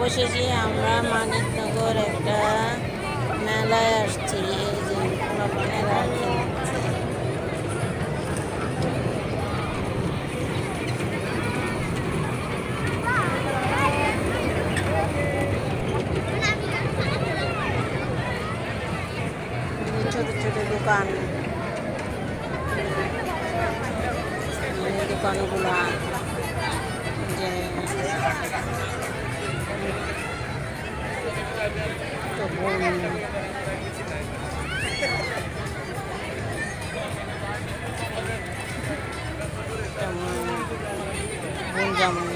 অবশেষে আমরা মানিকনগর একটা মেলায় আসছি। এই যে পোলাপানেরা খেলছে। ছোট ছোট দোকান, দোকানগুলা যে বোন যেমন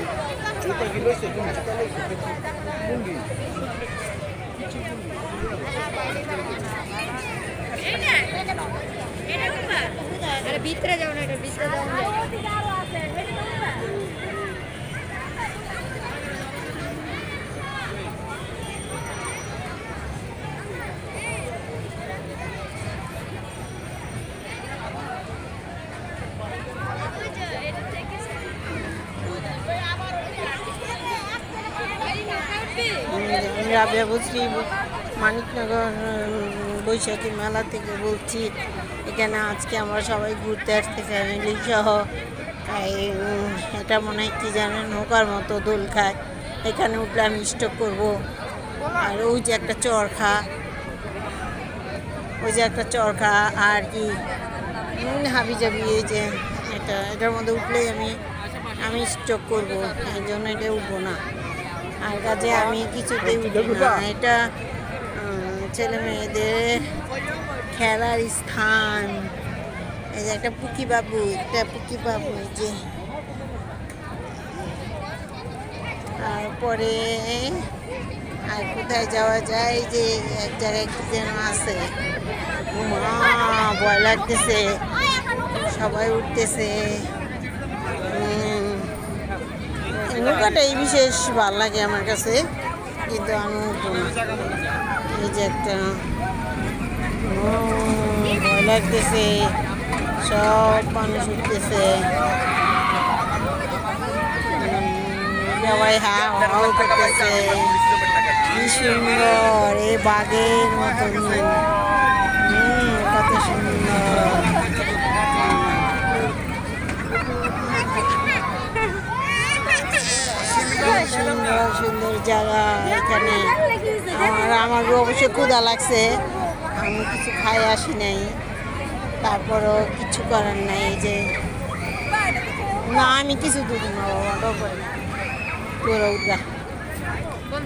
ভিতরে যাও না, এটা ভিতরে যাও না। রাবিয়া বুঝলি মানিকনগর বৈশাখী মেলা থেকে বলছি। এখানে আজকে আমরা সবাই ঘুরতে আসছি ফ্যামিলি সহ। এটা মনে হয় কি জানেন, নৌকার মতো দোল খায়। এখানে উঠলে আমি স্টক করবো। আর ওই যে একটা চরখা, আর কি হাবি যাবি, এই যে এটার মধ্যে উঠলেই আমি স্টক করবো। এই জন্য এটা উঠবো না। আর কাজে আমি কিছুতেই উঠবো না। এটা ছেলে মেয়েদের খেলার স্থান। এই যে একটা পুকি বাবু, এই যে তারপরে আর কোথায় যাওয়া যায়, যে এক জায়গায় কি যেন আছে, ভয় লাগতেছে, সবাই উঠতেছে। নৌকাটাই বিশেষ ভালো লাগে আমার কাছে, কিন্তু আমি উঠবো না। এই যে একটা ভয় লাগতেছে, সব মানুষ উঠতেছে, সবাই হাও করতেছে। কি সুন্দর, এই বাঘের মতন, কত সুন্দর। সুন্দর সুন্দর জায়গা এখানে। আমার অবশ্যই ক্ষুধা লাগছে, আমি কিছু খাই আসি নাই, তারপরও কিছু করার নাই। এই যে না, আমি কিছু দুধ না, বাবা তোরা উঠবা।